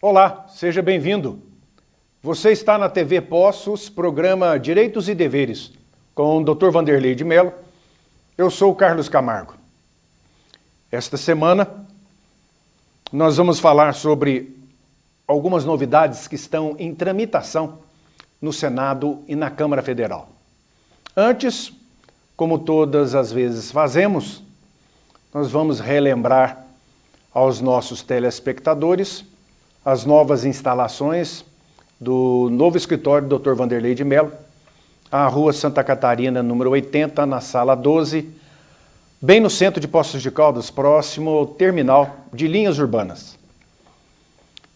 Olá, seja bem-vindo. Você está na TV Poços, programa Direitos e Deveres, com o Dr. Vanderlei de Mello. Eu sou o Carlos Camargo. Esta semana, nós vamos falar sobre algumas novidades que estão em tramitação no Senado e na Câmara Federal. Antes, como todas as vezes fazemos, nós vamos relembrar aos nossos telespectadores as novas instalações do novo escritório do Dr. Vanderlei de Mello, a Rua Santa Catarina, número 80, na Sala 12, bem no centro de Poços de Caldas, próximo ao terminal de linhas urbanas.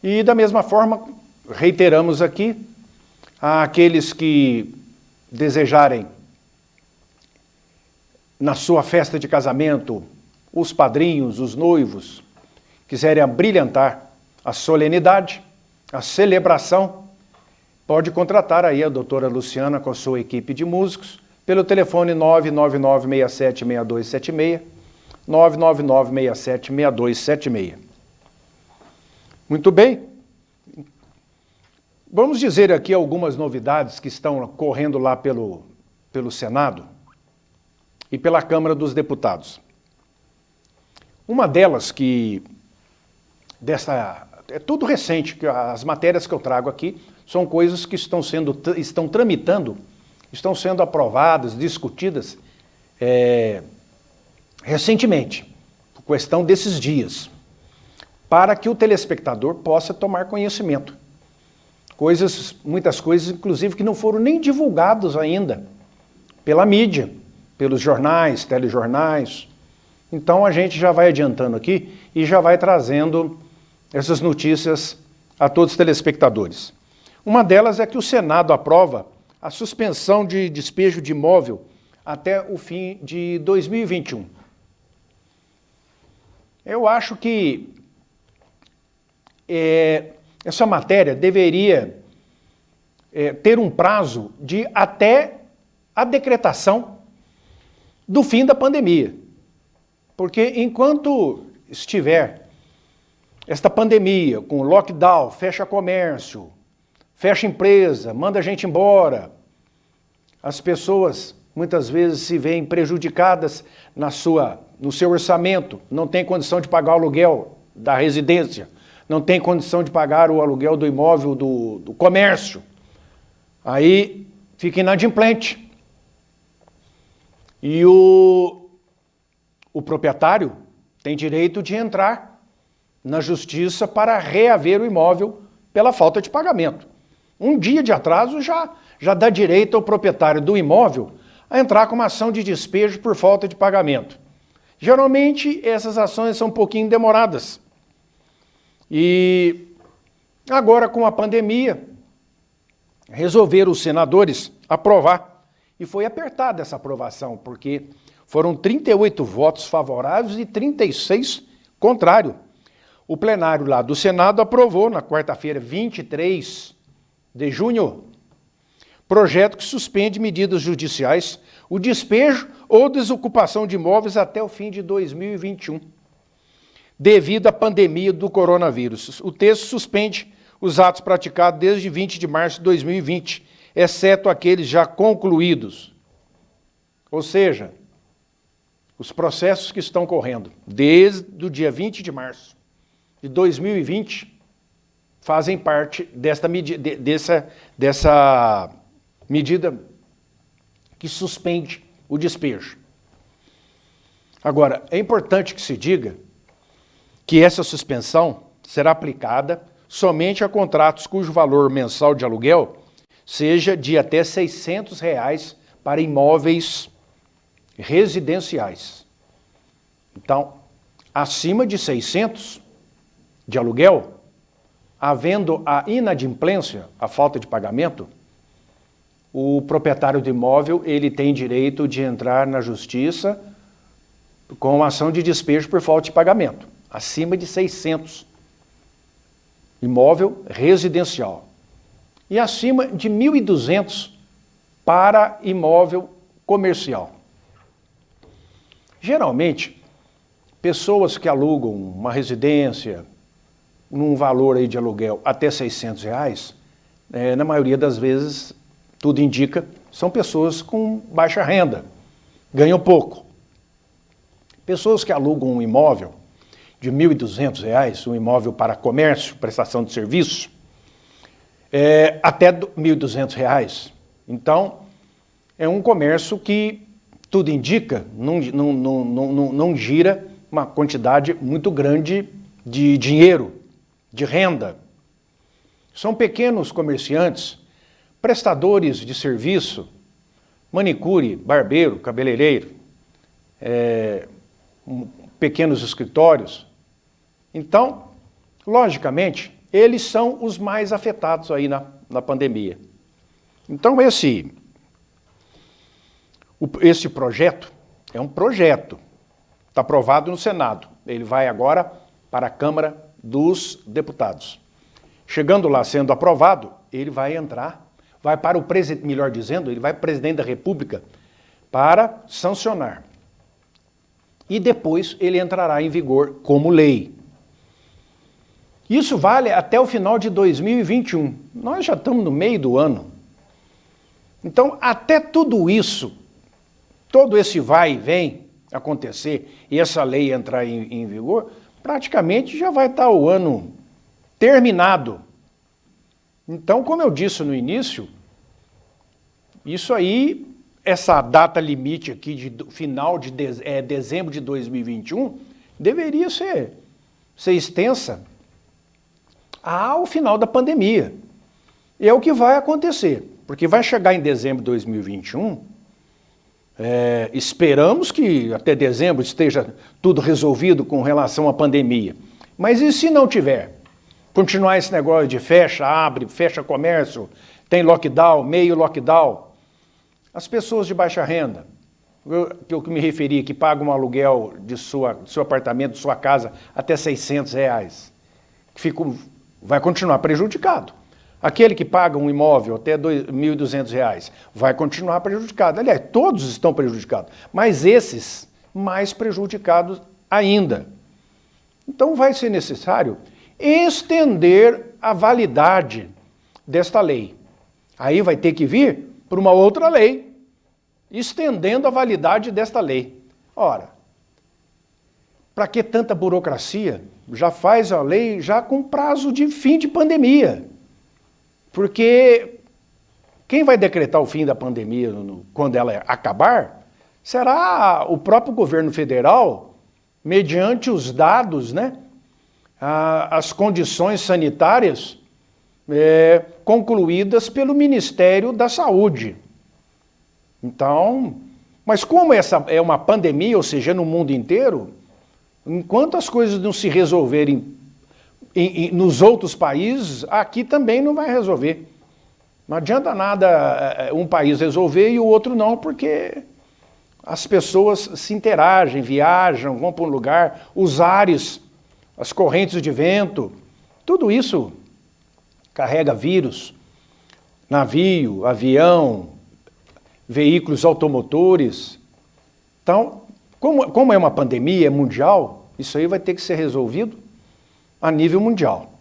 E da mesma forma, reiteramos aqui, àqueles que desejarem, na sua festa de casamento, os padrinhos, os noivos, quiserem abrilhantar a solenidade, a celebração, pode contratar aí a doutora Luciana com a sua equipe de músicos pelo telefone 999676276, 999676276. Muito bem. Vamos dizer aqui algumas novidades que estão correndo lá pelo Senado e pela Câmara dos Deputados. Uma delas é tudo recente, que as matérias que eu trago aqui são coisas que estão tramitando, estão sendo aprovadas, discutidas recentemente, por questão desses dias, para que o telespectador possa tomar conhecimento. Muitas coisas, inclusive, que não foram nem divulgadas ainda pela mídia, pelos jornais, telejornais. Então a gente já vai adiantando aqui e já vai trazendo essas notícias a todos os telespectadores. Uma delas é que o Senado aprova a suspensão de despejo de imóvel até o fim de 2021. Eu acho que essa matéria deveria ter um prazo de até a decretação do fim da pandemia. Porque enquanto estiver esta pandemia, com lockdown, fecha comércio, fecha empresa, manda a gente embora, as pessoas muitas vezes se veem prejudicadas no seu orçamento, não tem condição de pagar o aluguel da residência, não tem condição de pagar o aluguel do imóvel do comércio. Aí fica inadimplente. E o proprietário tem direito de entrar na justiça para reaver o imóvel pela falta de pagamento. Um dia de atraso já dá direito ao proprietário do imóvel a entrar com uma ação de despejo por falta de pagamento. Geralmente, essas ações são um pouquinho demoradas. E agora, com a pandemia, resolveram os senadores aprovar. E foi apertada essa aprovação, porque foram 38 votos favoráveis e 36 contrários. O plenário lá do Senado aprovou, na quarta-feira, 23 de junho, projeto que suspende medidas judiciais, o despejo ou desocupação de imóveis até o fim de 2021, devido à pandemia do coronavírus. O texto suspende os atos praticados desde 20 de março de 2020, exceto aqueles já concluídos. Ou seja, os processos que estão correndo desde o dia 20 de março de 2020 fazem parte dessa medida que suspende o despejo. Agora, é importante que se diga que essa suspensão será aplicada somente a contratos cujo valor mensal de aluguel seja de até R$ 600 para imóveis residenciais. Então, acima de 600 de aluguel, havendo a inadimplência, a falta de pagamento, o proprietário do imóvel ele tem direito de entrar na justiça com ação de despejo por falta de pagamento, acima de 600. imóvel residencial. E acima de 1.200 para imóvel comercial. Geralmente, pessoas que alugam uma residência num valor aí de aluguel até R$600, na maioria das vezes, tudo indica, são pessoas com baixa renda, ganham pouco. Pessoas que alugam um imóvel de R$1.200, um imóvel para comércio, prestação de serviço, até R$1.200. Então, é um comércio que, tudo indica, não gira uma quantidade muito grande de dinheiro, de renda. São pequenos comerciantes, prestadores de serviço, manicure, barbeiro, cabeleireiro, pequenos escritórios. Então, logicamente, eles são os mais afetados aí na pandemia. Então, esse projeto é um projeto, está aprovado no Senado. Ele vai agora para a Câmara dos Deputados. Chegando lá, sendo aprovado, ele vai entrar, vai para o presidente, melhor dizendo, ele vai para o presidente da República para sancionar. E depois ele entrará em vigor como lei. Isso vale até o final de 2021. Nós já estamos no meio do ano. Então, até tudo isso, todo esse vai e vem acontecer e essa lei entrar em vigor, praticamente já vai estar o ano terminado. Então, como eu disse no início, isso aí, essa data limite aqui de final de dezembro de 2021, deveria ser extensa ao final da pandemia. E é o que vai acontecer, porque vai chegar em dezembro de 2021, esperamos que até dezembro esteja tudo resolvido com relação à pandemia. Mas e se não tiver? Continuar esse negócio de fecha, abre, fecha comércio, tem lockdown, meio lockdown. As pessoas de baixa renda, que eu me referi, que pagam um aluguel do seu apartamento, de sua casa, até R$600, vai continuar prejudicado. Aquele que paga um imóvel até R$1.200 vai continuar prejudicado. Aliás, todos estão prejudicados, mas esses mais prejudicados ainda. Então vai ser necessário estender a validade desta lei. Aí vai ter que vir por uma outra lei, estendendo a validade desta lei. Ora, para que tanta burocracia? Já faz a lei já com prazo de fim de pandemia. Porque quem vai decretar o fim da pandemia quando ela acabar será o próprio governo federal, mediante os dados, né? As condições sanitárias concluídas pelo Ministério da Saúde. Então, mas como essa é uma pandemia, ou seja, no mundo inteiro, enquanto as coisas não se resolverem nos outros países, aqui também não vai resolver. Não adianta nada um país resolver e o outro não, porque as pessoas se interagem, viajam, vão para um lugar, os ares, as correntes de vento, tudo isso carrega vírus, navio, avião, veículos automotores. Então, como é uma pandemia mundial, isso aí vai ter que ser resolvido a nível mundial.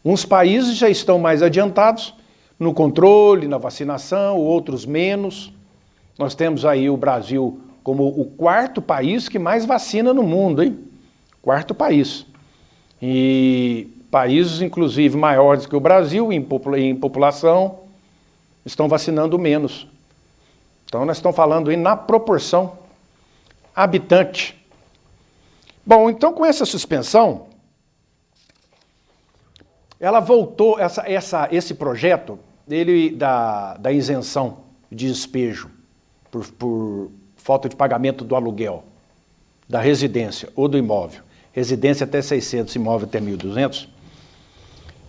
Uns países já estão mais adiantados no controle, na vacinação, outros menos. Nós temos aí o Brasil como o quarto país que mais vacina no mundo, hein? Quarto país. E países, inclusive, maiores que o Brasil em população, estão vacinando menos. Então, nós estamos falando aí na proporção habitante. Bom, então com essa suspensão, ela voltou, esse projeto da isenção de despejo por falta de pagamento do aluguel, da residência ou do imóvel, residência até 600, imóvel até 1.200,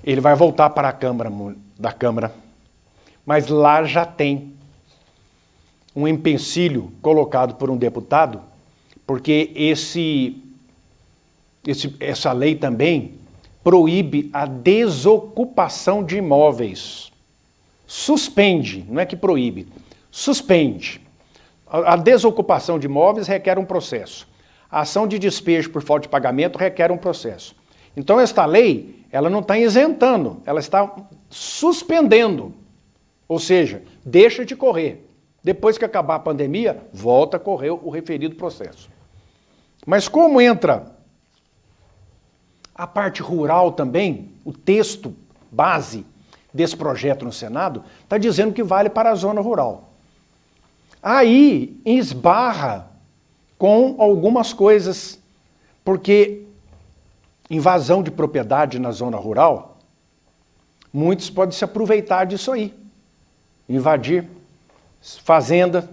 ele vai voltar para a Câmara, mas lá já tem um empecilho colocado por um deputado, porque essa lei também proíbe a desocupação de imóveis. Suspende, não é que proíbe, suspende. A desocupação de imóveis requer um processo. A ação de despejo por falta de pagamento requer um processo. Então, esta lei, ela não está isentando, ela está suspendendo. Ou seja, deixa de correr. Depois que acabar a pandemia, volta a correr o referido processo. Mas como entra a parte rural também, o texto base desse projeto no Senado, está dizendo que vale para a zona rural. Aí esbarra com algumas coisas, porque invasão de propriedade na zona rural, muitos podem se aproveitar disso aí. Invadir fazenda.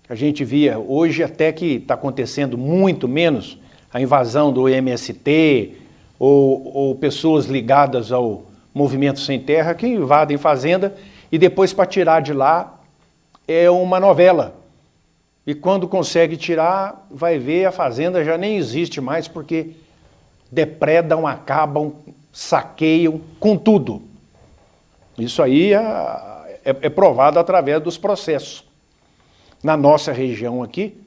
A gente via hoje até que está acontecendo muito menos a invasão do MST ou pessoas ligadas ao Movimento Sem Terra que invadem fazenda e depois para tirar de lá é uma novela. E quando consegue tirar, vai ver a fazenda já nem existe mais porque depredam, acabam, saqueiam com tudo. Isso aí é provado através dos processos. Na nossa região aqui,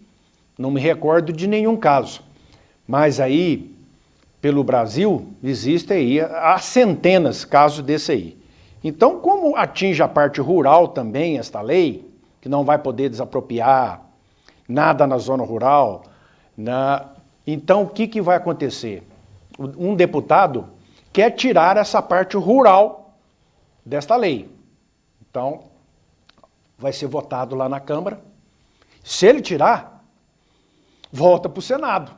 não me recordo de nenhum caso. Mas aí, pelo Brasil, existe aí há centenas de casos desse aí. Então, como atinge a parte rural também esta lei, que não vai poder desapropriar nada na zona rural, então o que vai acontecer? Um deputado quer tirar essa parte rural desta lei. Então, vai ser votado lá na Câmara. Se ele tirar, volta para o Senado.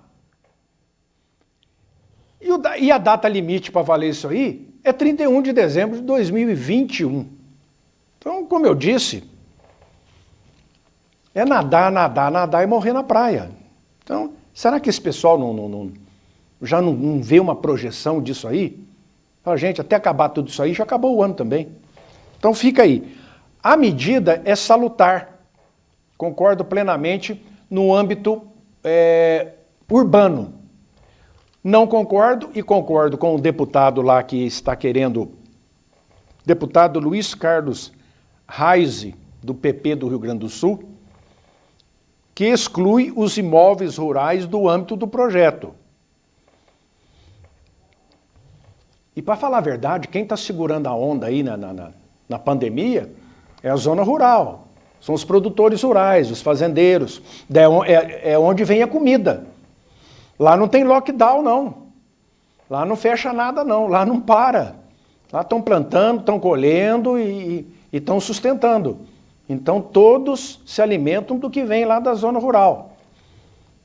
E a data limite para valer isso aí é 31 de dezembro de 2021. Então, como eu disse, é nadar, nadar, nadar e morrer na praia. Então, será que esse pessoal já não vê uma projeção disso aí? Fala, gente, até acabar tudo isso aí, já acabou o ano também. Então fica aí. A medida é salutar. Concordo plenamente no âmbito urbano. Não concordo e concordo com o deputado lá que está querendo, deputado Luiz Carlos Reis, do PP do Rio Grande do Sul, que exclui os imóveis rurais do âmbito do projeto. E para falar a verdade, quem está segurando a onda aí na pandemia é a zona rural. São os produtores rurais, os fazendeiros. É onde vem a comida. Lá não tem lockdown, não. Lá não fecha nada, não. Lá não para. Lá estão plantando, estão colhendo e estão sustentando. Então, todos se alimentam do que vem lá da zona rural.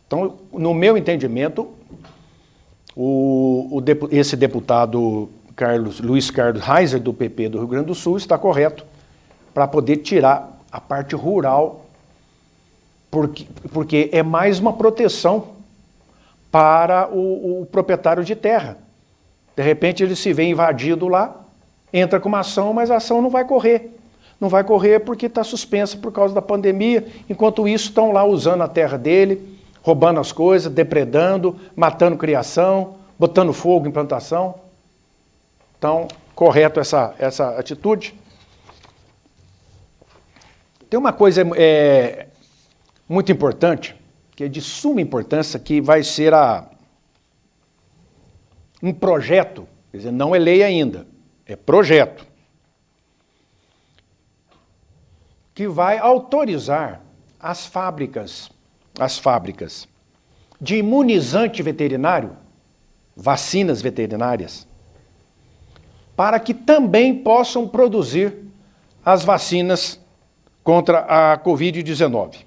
Então, no meu entendimento, esse deputado Luiz Carlos Reis, do PP do Rio Grande do Sul, está correto para poder tirar a parte rural, porque é mais uma proteção para o proprietário de terra. De repente ele se vê invadido lá, entra com uma ação, mas a ação não vai correr. Não vai correr porque está suspensa por causa da pandemia. Enquanto isso, estão lá usando a terra dele, roubando as coisas, depredando, matando criação, botando fogo em plantação. Então, correto essa atitude. Tem uma coisa muito importante, que é de suma importância, que vai ser um projeto, quer dizer, não é lei ainda, é projeto, que vai autorizar as fábricas de imunizante veterinário, vacinas veterinárias, para que também possam produzir as vacinas contra a Covid-19.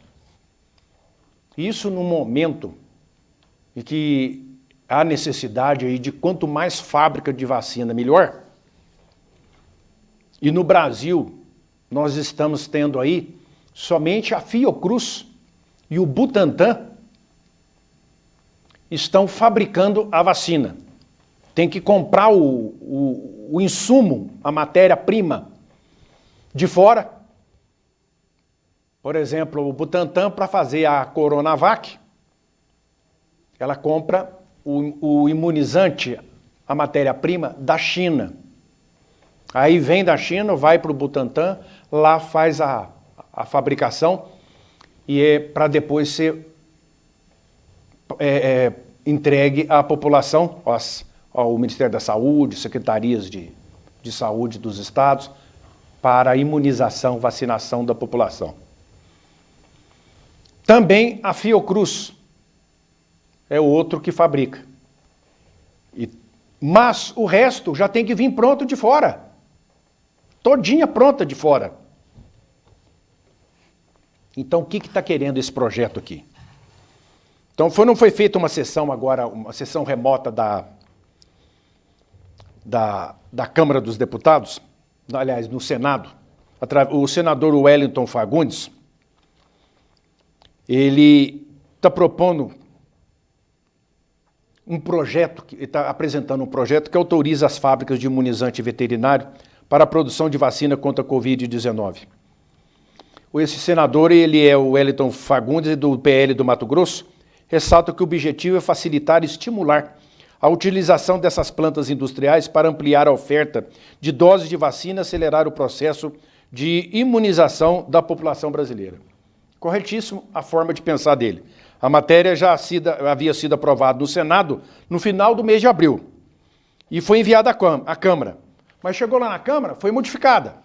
Isso no momento em que há necessidade aí de quanto mais fábrica de vacina, melhor. E no Brasil, nós estamos tendo aí somente a Fiocruz e o Butantan estão fabricando a vacina. Tem que comprar o insumo, a matéria-prima de fora. Por exemplo, o Butantan, para fazer a Coronavac, ela compra o imunizante, a matéria-prima da China. Aí vem da China, vai para o Butantan, lá faz a fabricação e é para depois ser entregue à população, ao Ministério da Saúde, secretarias de saúde dos estados, para a imunização, vacinação da população. Também a Fiocruz é o outro que fabrica. Mas o resto já tem que vir pronto de fora. Todinha pronta de fora. Então, o que está querendo esse projeto aqui? Então, não foi feita uma sessão agora, uma sessão remota da Câmara dos Deputados, aliás, no Senado. O senador Wellington Fagundes, ele está propondo um projeto, está apresentando um projeto que autoriza as fábricas de imunizante veterinário para a produção de vacina contra a Covid-19. Esse senador, ele é o Wellington Fagundes, do PL do Mato Grosso, ressalta que o objetivo é facilitar e estimular a utilização dessas plantas industriais para ampliar a oferta de doses de vacina e acelerar o processo de imunização da população brasileira. Corretíssimo a forma de pensar dele. A matéria já havia sido aprovada no Senado no final do mês de abril e foi enviada à Câmara. Mas chegou lá na Câmara, foi modificada.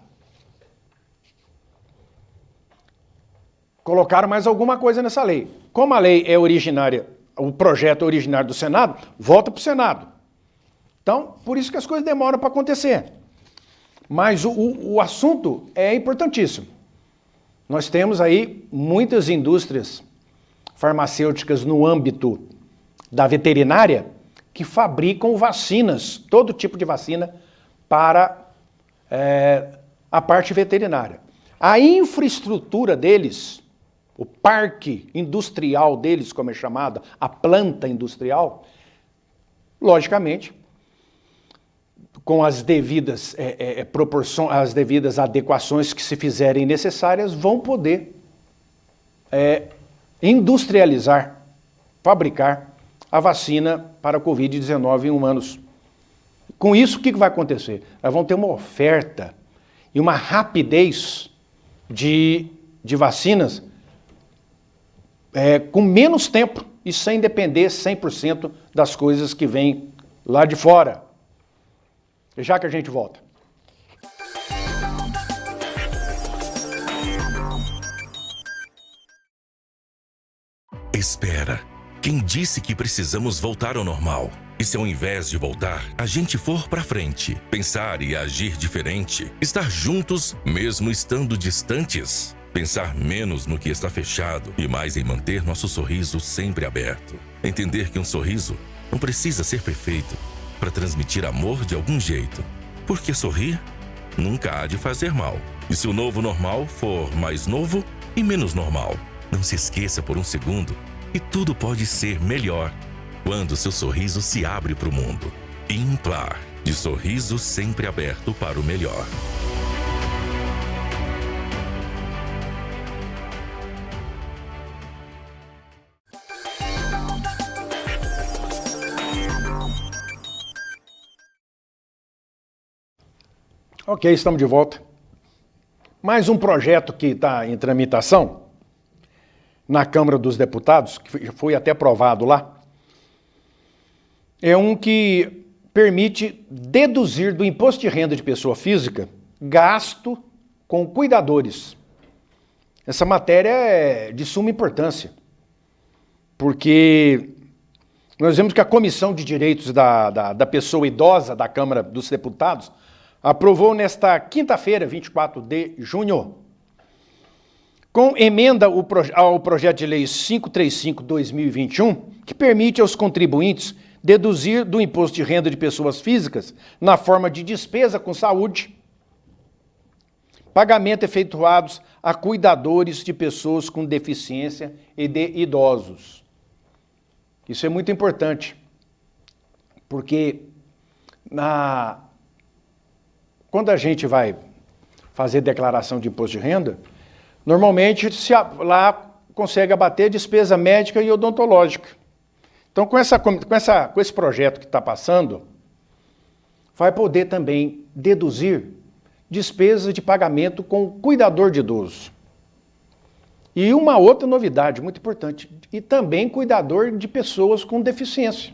Colocaram mais alguma coisa nessa lei. Como a lei é originária, o projeto é originário do Senado, volta para o Senado. Então, por isso que as coisas demoram para acontecer. Mas o assunto é importantíssimo. Nós temos aí muitas indústrias farmacêuticas no âmbito da veterinária que fabricam vacinas, todo tipo de vacina, para a parte veterinária. A infraestrutura deles, o parque industrial deles, como é chamada, a planta industrial, logicamente, com as devidas proporções, as devidas adequações que se fizerem necessárias, vão poder industrializar, fabricar a vacina para a Covid-19 em humanos. Com isso, o que vai acontecer? Elas vão ter uma oferta e uma rapidez de vacinas com menos tempo e sem depender 100% das coisas que vêm lá de fora. Já que a gente volta. Espera. Quem disse que precisamos voltar ao normal? E se ao invés de voltar, a gente for pra frente, pensar e agir diferente, estar juntos mesmo estando distantes, pensar menos no que está fechado e mais em manter nosso sorriso sempre aberto, entender que um sorriso não precisa ser perfeito para transmitir amor de algum jeito, porque sorrir nunca há de fazer mal. E se o novo normal for mais novo e menos normal, não se esqueça por um segundo que tudo pode ser melhor quando seu sorriso se abre para o mundo. Implar, de sorriso sempre aberto para o melhor. Ok, estamos de volta. Mais um projeto que está em tramitação na Câmara dos Deputados, que foi até aprovado lá, é um que permite deduzir do imposto de renda de pessoa física gasto com cuidadores. Essa matéria é de suma importância, porque nós vemos que a Comissão de Direitos da Pessoa Idosa da Câmara dos Deputados aprovou nesta quinta-feira, 24 de junho, com emenda ao projeto de lei 535/2021, que permite aos contribuintes deduzir do imposto de renda de pessoas físicas, na forma de despesa com saúde, pagamento efetuados a cuidadores de pessoas com deficiência e de idosos. Isso é muito importante, porque quando a gente vai fazer declaração de imposto de renda, normalmente lá consegue abater despesa médica e odontológica. Então, com esse projeto que está passando, vai poder também deduzir despesas de pagamento com cuidador de idoso. E uma outra novidade muito importante, e também cuidador de pessoas com deficiência.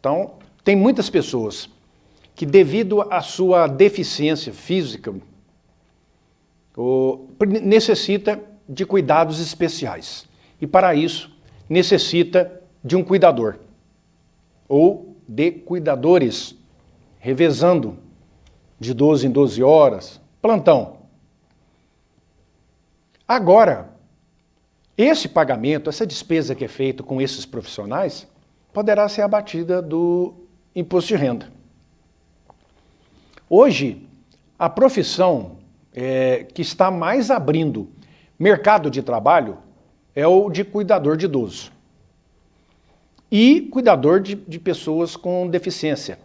Então, tem muitas pessoas que, devido à sua deficiência física, necessita de cuidados especiais. E para isso, necessita de um cuidador ou de cuidadores, revezando de 12 em 12 horas, plantão. Agora, esse pagamento, essa despesa que é feita com esses profissionais, poderá ser abatida do imposto de renda. Hoje, a profissão que está mais abrindo mercado de trabalho é o de cuidador de idoso e cuidador de pessoas com deficiência.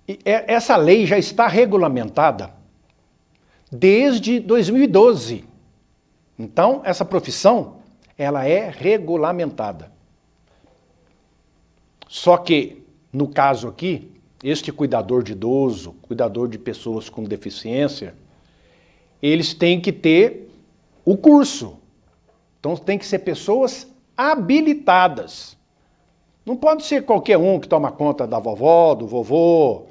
E essa lei já está regulamentada desde 2012. Então, essa profissão, ela é regulamentada. Só que, no caso aqui, este cuidador de idoso, cuidador de pessoas com deficiência, eles têm que ter o curso. Então, tem que ser pessoas habilitadas. Não pode ser qualquer um que toma conta da vovó, do vovô,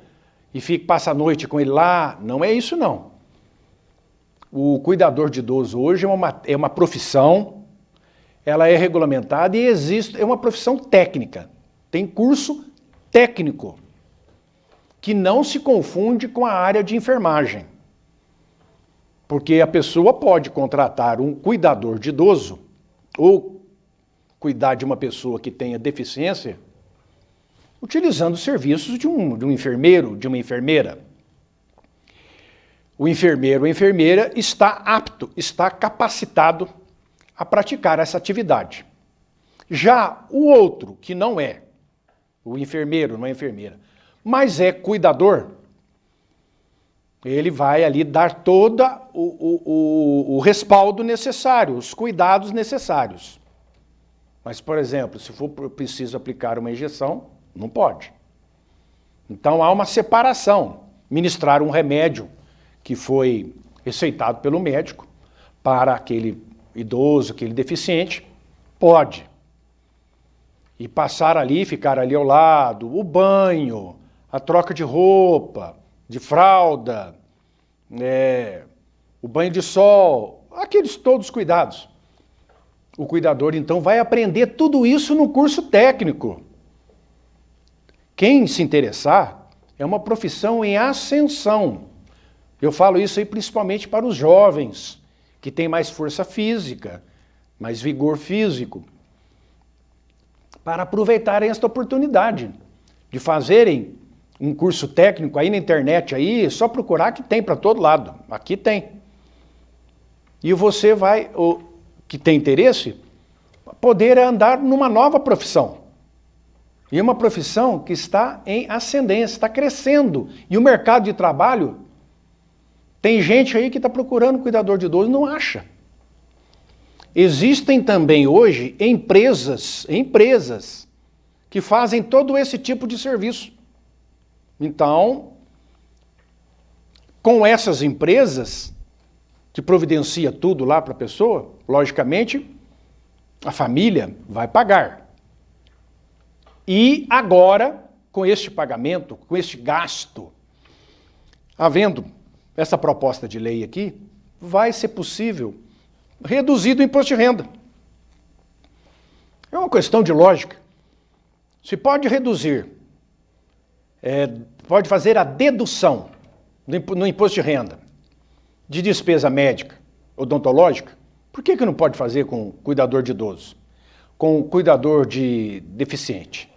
e passa a noite com ele lá. Não é isso, não. O cuidador de idoso hoje é uma profissão, ela é regulamentada e é uma profissão técnica. Tem curso técnico, que não se confunde com a área de enfermagem. Porque a pessoa pode contratar um cuidador de idoso ou cuidar de uma pessoa que tenha deficiência utilizando os serviços de um enfermeiro, de uma enfermeira. O enfermeiro ou enfermeira está apto, está capacitado a praticar essa atividade. Já o outro, que não é o enfermeiro, não é enfermeira, mas é cuidador, ele vai ali dar todo o respaldo necessário, os cuidados necessários. Mas, por exemplo, se for preciso aplicar uma injeção, não pode. Então há uma separação. Ministrar um remédio que foi receitado pelo médico para aquele idoso, aquele deficiente, pode. E passar ali, ficar ali ao lado, o banho, a troca de roupa, de fralda, o banho de sol, aqueles todos os cuidados. O cuidador, então, vai aprender tudo isso no curso técnico. Quem se interessar, é uma profissão em ascensão. Eu falo isso aí principalmente para os jovens, que têm mais força física, mais vigor físico, para aproveitarem esta oportunidade de fazerem um curso técnico aí na internet, aí, é só procurar que tem para todo lado. Aqui tem. E você vai, que tem interesse, poder andar numa nova profissão. E uma profissão que está em ascendência, está crescendo. E o mercado de trabalho, tem gente aí que está procurando cuidador de idoso e não acha. Existem também hoje empresas que fazem todo esse tipo de serviço. Então, com essas empresas, que providencia tudo lá para a pessoa, logicamente, a família vai pagar. E agora, com este pagamento, com este gasto, havendo essa proposta de lei aqui, vai ser possível reduzir o imposto de renda. É uma questão de lógica. Se pode reduzir, pode fazer a dedução no imposto de renda de despesa médica, odontológica, por que não pode fazer com cuidador de idoso, com cuidador de deficiente?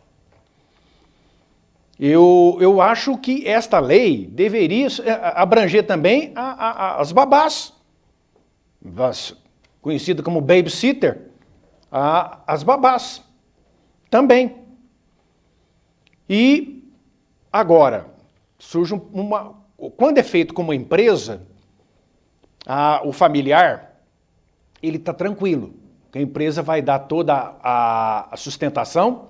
Eu acho que esta lei deveria abranger também as babás, conhecida como babysitter, as babás também. E agora, surge quando é feito como empresa, o familiar, ele está tranquilo, que a empresa vai dar toda a sustentação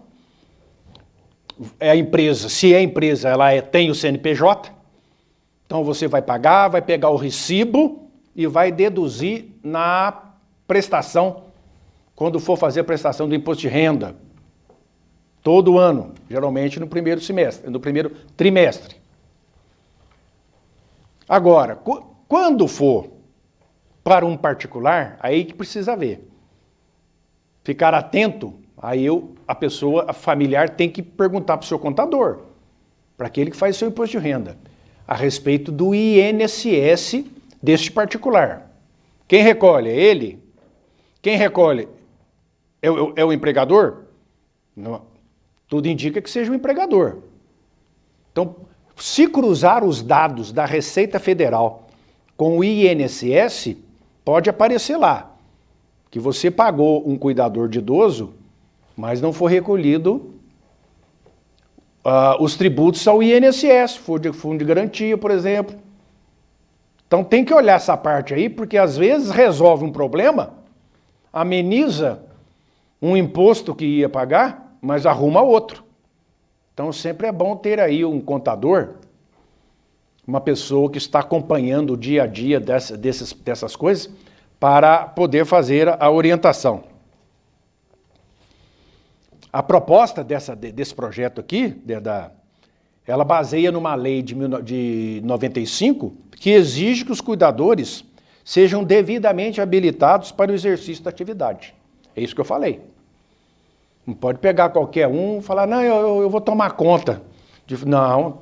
a empresa, se a empresa tem o CNPJ, então você vai pagar, vai pegar o recibo e vai deduzir na prestação, quando for fazer a prestação do imposto de renda. Todo ano, geralmente no primeiro semestre, no primeiro trimestre. Agora, quando for para um particular, aí que precisa ver. Ficar atento, aí a pessoa, a familiar, tem que perguntar para o seu contador, para aquele que faz o seu imposto de renda, a respeito do INSS deste particular. Quem recolhe é ele? Quem recolhe é o empregador? Não. Tudo indica que seja o empregador. Então, se cruzar os dados da Receita Federal com o INSS, pode aparecer lá que você pagou um cuidador de idoso, mas não foi recolhido os tributos ao INSS, fundo de garantia, por exemplo. Então tem que olhar essa parte aí, porque às vezes resolve um problema, ameniza um imposto que ia pagar, mas arruma outro. Então sempre é bom ter aí um contador, uma pessoa que está acompanhando o dia a dia dessas coisas, para poder fazer a orientação. A proposta desse projeto aqui, ela baseia numa lei de 95, que exige que os cuidadores sejam devidamente habilitados para o exercício da atividade. É isso que eu falei. Não pode pegar qualquer um e falar, não, eu vou tomar conta. Não,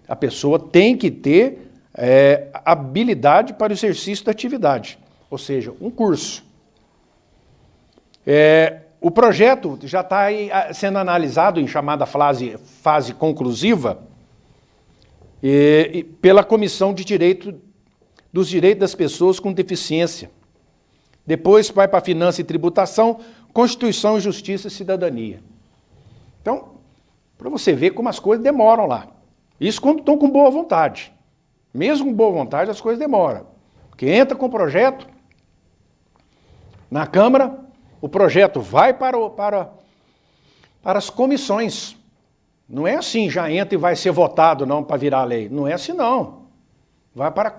a pessoa tem que ter habilidade para o exercício da atividade. Ou seja, um curso. O projeto já está sendo analisado em chamada fase conclusiva pela Comissão dos Direitos das Pessoas com Deficiência. Depois vai para Finanças e Tributação, Constituição, Justiça e Cidadania. Então, para você ver como as coisas demoram lá. Isso quando estão com boa vontade. Mesmo com boa vontade, as coisas demoram. Porque entra com o projeto na Câmara, o projeto vai para as comissões. Não é assim, já entra e vai ser votado não para virar lei. Não é assim não. Vai para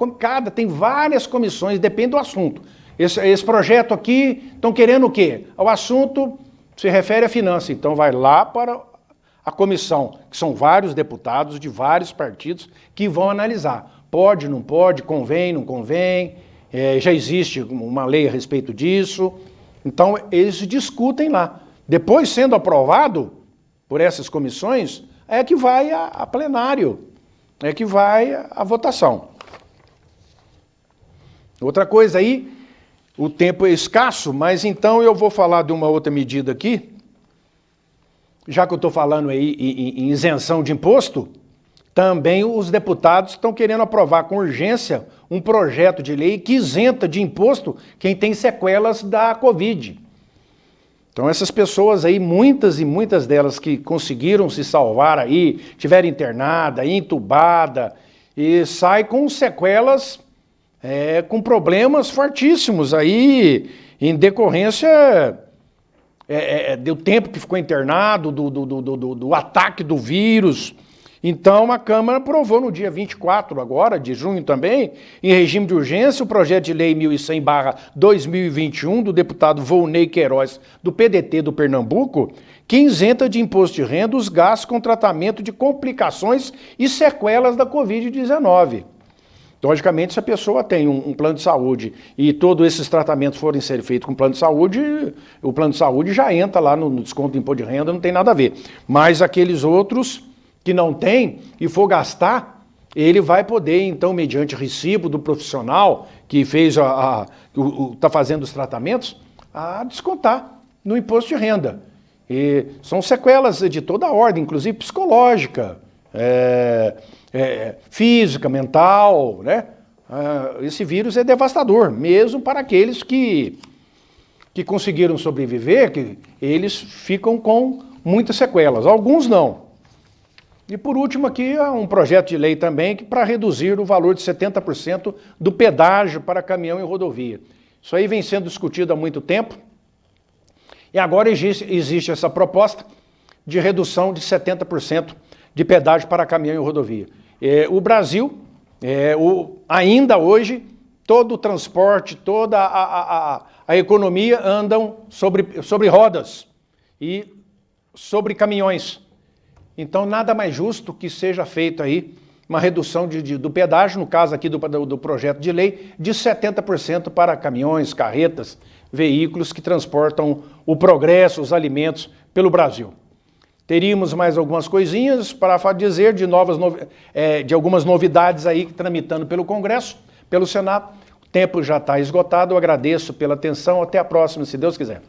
tem várias comissões, depende do assunto. Esse projeto aqui, estão querendo o quê? O assunto se refere à finança, então vai lá para a comissão, que são vários deputados de vários partidos que vão analisar. Pode, não pode, convém, não convém, já existe uma lei a respeito disso. Então, eles discutem lá. Depois, sendo aprovado por essas comissões, é que vai a plenário, é que vai a votação. Outra coisa aí, o tempo é escasso, mas então eu vou falar de uma outra medida aqui, já que eu estou falando aí em isenção de imposto, também os deputados estão querendo aprovar com urgência um projeto de lei que isenta de imposto quem tem sequelas da Covid. Então essas pessoas aí, muitas e muitas delas que conseguiram se salvar aí, tiveram internada, entubada, e sai com sequelas, com problemas fortíssimos aí, em decorrência do tempo que ficou internado, do ataque do vírus. Então, a Câmara aprovou no dia 24 agora, de junho também, em regime de urgência, o projeto de lei 1100/2021 do deputado Volney Queiroz, do PDT do Pernambuco, que isenta de imposto de renda os gastos com tratamento de complicações e sequelas da Covid-19. Logicamente, se a pessoa tem um plano de saúde e todos esses tratamentos forem ser feitos com plano de saúde, o plano de saúde já entra lá no desconto do imposto de renda, não tem nada a ver. Mas aqueles outros que não tem e for gastar, ele vai poder, então, mediante recibo do profissional que fez está fazendo os tratamentos, a descontar no imposto de renda. E são sequelas de toda a ordem, inclusive psicológica, física, mental, né? Esse vírus é devastador, mesmo para aqueles que conseguiram sobreviver, que eles ficam com muitas sequelas, alguns não. E por último aqui, um projeto de lei também para reduzir o valor de 70% do pedágio para caminhão e rodovia. Isso aí vem sendo discutido há muito tempo e agora existe essa proposta de redução de 70% de pedágio para caminhão e rodovia. O Brasil, ainda hoje, todo o transporte, toda a economia andam sobre rodas e sobre caminhões. Então, nada mais justo que seja feito aí uma redução do pedágio, no caso aqui do projeto de lei, de 70% para caminhões, carretas, veículos que transportam o progresso, os alimentos pelo Brasil. Teríamos mais algumas coisinhas para dizer de algumas novidades aí tramitando pelo Congresso, pelo Senado. O tempo já está esgotado, eu agradeço pela atenção, até a próxima, se Deus quiser.